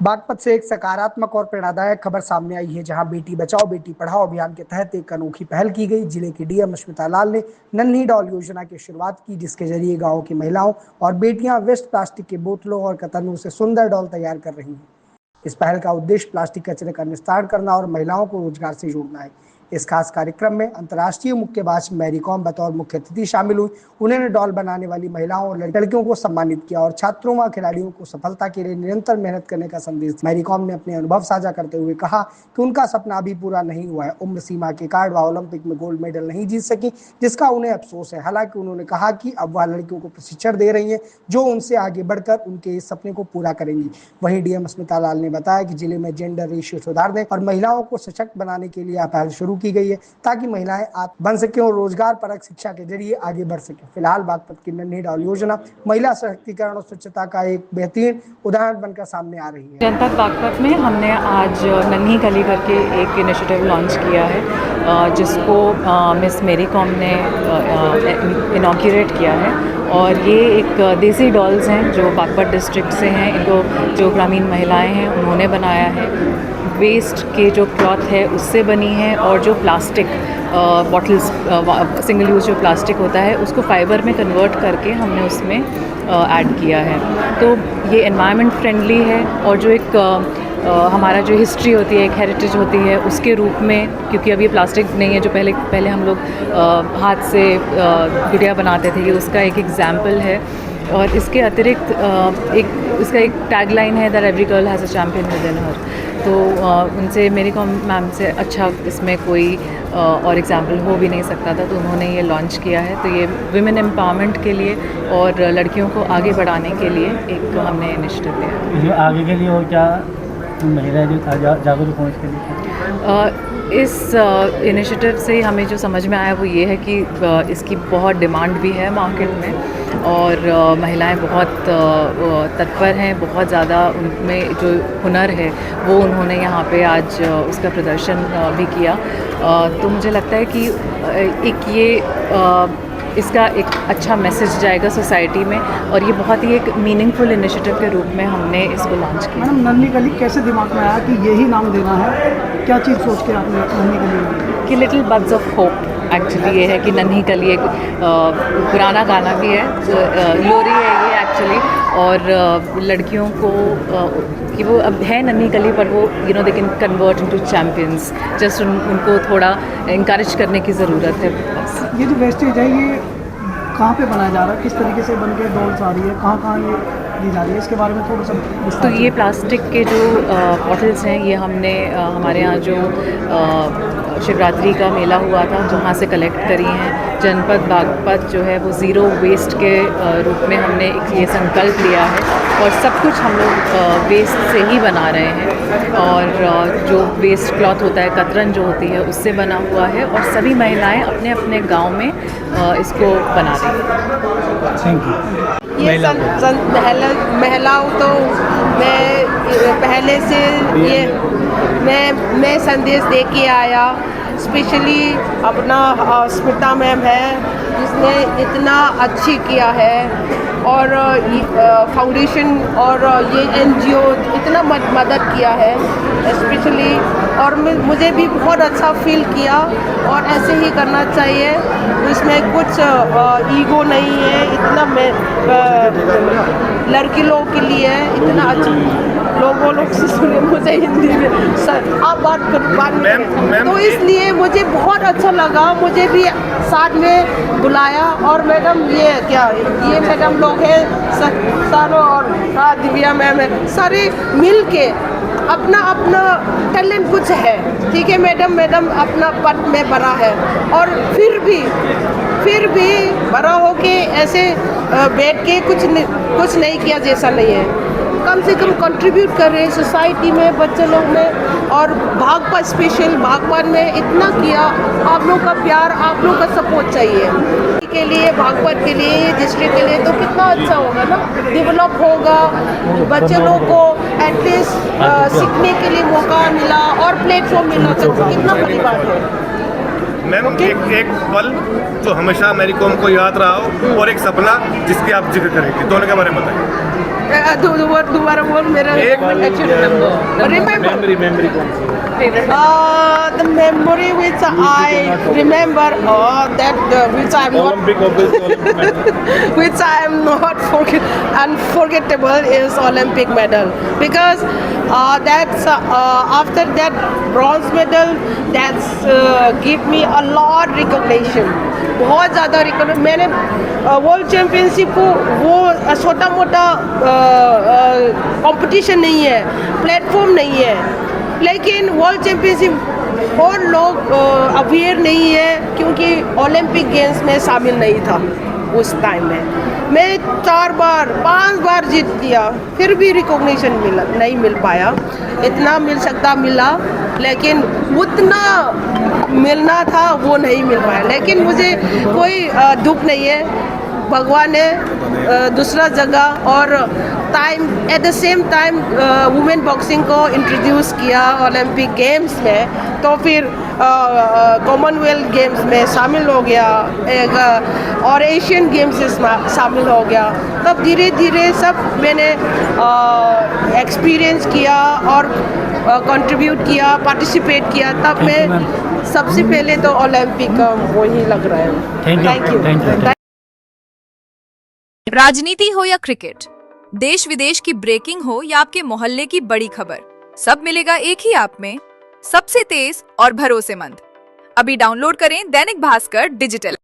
बागपत से एक सकारात्मक और प्रेरणादायक खबर सामने आई है, जहां बेटी बचाओ बेटी पढ़ाओ अभियान के तहत एक अनोखी पहल की गई। जिले के डीएम स्मिता लाल ने नन्ही डॉल योजना की शुरुआत की, जिसके जरिए गांव की महिलाओं और बेटियां वेस्ट प्लास्टिक के बोतलों और कतरनों से सुंदर डॉल तैयार कर रही हैं। इस पहल का उद्देश्य प्लास्टिक कचरे का निस्तारण करना और महिलाओं को रोजगार से जोड़ना है। इस खास कार्यक्रम में अंतर्राष्ट्रीय मुक्केबाज मैरी कॉम बतौर मुख्य अतिथि शामिल हुई। उन्होंने डॉल बनाने वाली महिलाओं और लड़कियों को सम्मानित किया और छात्रों व खिलाड़ियों को सफलता के लिए निरंतर मेहनत करने का संदेश दिया। मैरी कॉम ने अपने अनुभव साझा करते हुए कहा कि उनका सपना अभी पूरा नहीं हुआ है। उम्र सीमा के कारण वह ओलंपिक में गोल्ड मेडल नहीं जीत सकी, जिसका उन्हें अफसोस है। हालांकि उन्होंने कहा कि अब वह लड़कियों को प्रशिक्षण दे रही है, जो उनसे आगे बढ़कर उनके इस सपने को पूरा करेंगी। वहीं डीएम स्मिता लाल ने बताया कि जिले में जेंडर रेशियो सुधारने और महिलाओं को सशक्त बनाने के लिए पहल शुरू की गई है, ताकि महिलाएं आत्म बन सकें और रोजगार परक शिक्षा के जरिए आगे बढ़ सकें। फिलहाल बागपत की नन्ही डॉल योजना महिला सशक्तिकरण और स्वच्छता का एक बेहतरीन उदाहरण बनकर सामने आ रही है। जनपद बागपत में हमने आज नन्ही कली करके एक इनिशिएटिव लॉन्च किया है, जिसको मिस मेरी कॉम ने इनॉग्रेट किया है। और ये एक देसी डॉल्स हैं जो बागपत डिस्ट्रिक्ट से हैं। इनको जो ग्रामीण महिलाएं हैं उन्होंने बनाया है। वेस्ट के जो क्लॉथ है उससे बनी है, और जो प्लास्टिक बॉटल्स सिंगल यूज़ जो प्लास्टिक होता है उसको फाइबर में कन्वर्ट करके हमने उसमें ऐड किया है। तो ये एनवायरनमेंट फ्रेंडली है, और जो एक हमारा जो हिस्ट्री होती है, एक हेरिटेज होती है, उसके रूप में, क्योंकि अभी ये नहीं है जो पहले हम लोग हाथ से गुड़िया बनाते थे, ये उसका एक एग्जाम्पल है। और इसके अतिरिक्त इसका एक टैगलाइन है that every girl has a champion within her. तो उनसे मेरी कॉम मैम से अच्छा इसमें कोई और एग्जाम्पल हो भी नहीं सकता था, तो उन्होंने ये लॉन्च किया है। तो ये विमेन एम्पावरमेंट के लिए और लड़कियों को आगे बढ़ाने के लिए एक हमने इनिशिएटिव लिया है। जो आगे के लिए और क्या महिला जो था जागरूक होने के लिए इस इनिशिएटिव से हमें जो समझ में आया वो ये है कि इसकी बहुत डिमांड भी है मार्केट में, और महिलाएं बहुत तत्पर हैं, बहुत ज़्यादा उनमें जो हुनर है वो उन्होंने यहाँ पे आज उसका प्रदर्शन भी किया। तो मुझे लगता है कि इसका एक अच्छा मैसेज जाएगा सोसाइटी में, और ये बहुत ही एक मीनिंगफुल इनिशिएटिव के रूप में हमने इसको लॉन्च किया। मैडम, नन्ही कली कैसे दिमाग में आया कि यही नाम देना है? क्या चीज़ सोच के आपने नन्ही कली? कि little buds of hope. Actually ये है कि नन्ही कली एक पुराना गाना भी है, लोरी है ये एक्चुअली। और लड़कियों को कि वो अब है नन्ही कली, पर वो they can convert into champions. Just उनको थोड़ा इंकरेज करने की ज़रूरत है बस। ये जो वेस्टेज है ये कहाँ पे बनाया जा रहा है? किस तरीके से बन के डॉल्स आ रही है? कहाँ ये दी जा रही है? इसके बारे में थोड़ा सा। तो ये प्लास्टिक के जो बॉटल्स हैं, ये हमने हमारे यहाँ जो शिवरात्रि का मेला हुआ था जहाँ से कलेक्ट करी हैं। जनपद बागपत जो है वो ज़ीरो वेस्ट के रूप में हमने ये संकल्प लिया है, और सब कुछ हम लोग वेस्ट से ही बना रहे हैं। और जो वेस्ट क्लॉथ होता है, कतरन जो होती है, उससे बना हुआ है, और सभी महिलाएं अपने अपने गांव में इसको बना रही हैं। Thank you. ये महिलाओं तो मैं पहले से ये मैं संदेश दे के आया। स्पेशली अपना स्मिता मैम है जिसने इतना अच्छी किया है, और फाउंडेशन और ये एनजीओ इतना मदद किया है स्पेशली। और मुझे भी बहुत अच्छा फील किया, और ऐसे ही करना चाहिए। इसमें कुछ ईगो नहीं है, इतना लड़की लोग के लिए इतना अच्छा। लोग से सुने मुझे हिंदी में सर आप बात कर, तो इसलिए मुझे बहुत अच्छा लगा। मुझे भी साथ में बुलाया, और मैडम ये मैडम लोग हैं सर और दिव्या मैम है, सारे मिल के अपना अपना टैलेंट कुछ है, ठीक है मैडम अपना पद में बड़ा है, और फिर भी बड़ा होके ऐसे बैठ के कुछ नहीं किया जैसा नहीं है। कम से कम कंट्रीब्यूट कर रहे हैं सोसाइटी में, बच्चे लोग में, और भागपत स्पेशल भागपत में इतना किया। आप लोग का प्यार, आप लोग का सपोर्ट चाहिए के लिए, भागपत के लिए, डिस्ट्रिक्ट के लिए, तो कितना अच्छा होगा ना, डेवलप होगा। बच्चे लोग को एटलीस्ट सीखने के लिए मौका मिला और प्लेटफॉर्म मिला, तो कितना बड़ी बात है। मैम एक पल जो हमेशा मैरी कॉम को याद रहा हो और एक सपना जिसकी आप जिक्र करेंगे, दोनों के बारे में बताइए। दोबारा बोल मेरा the memory which I remember which I am not which I am not unforgettable is Olympic medal, because that's after that bronze medal that's give me a lot recognition, बहुत ज़्यादा recognition। मैंने वर्ल्ड चैम्पियनशिप को वो छोटा मोटा competition नहीं है, platform नहीं है, लेकिन वर्ल्ड चैम्पियनशिप और लोग अवेयर नहीं है क्योंकि ओलंपिक गेम्स में शामिल नहीं था उस टाइम में। मैं 4 बार 5 बार जीत लिया, फिर भी रिकॉग्निशन नहीं मिल पाया। इतना मिल सकता मिला, लेकिन उतना मिलना था वो नहीं मिल पाया। लेकिन मुझे कोई दुख नहीं है, भगवान ने दूसरा जगह और time at the same time women boxing को इंट्रोड्यूस किया ओलंपिक गेम्स में, तो फिर कॉमनवेल्थ गेम्स में शामिल हो गया और एशियन गेम्स में शामिल हो गया। तब धीरे धीरे सब मैंने एक्सपीरियंस किया और कंट्रीब्यूट किया, पार्टिसिपेट किया। तब मैं सबसे पहले तो ओलंपिक का वही लग रहा है। Thank you. राजनीति हो या क्रिकेट, देश विदेश की ब्रेकिंग हो या आपके मोहल्ले की बड़ी खबर, सब मिलेगा एक ही ऐप में, सबसे तेज और भरोसेमंद। अभी डाउनलोड करें दैनिक भास्कर डिजिटल।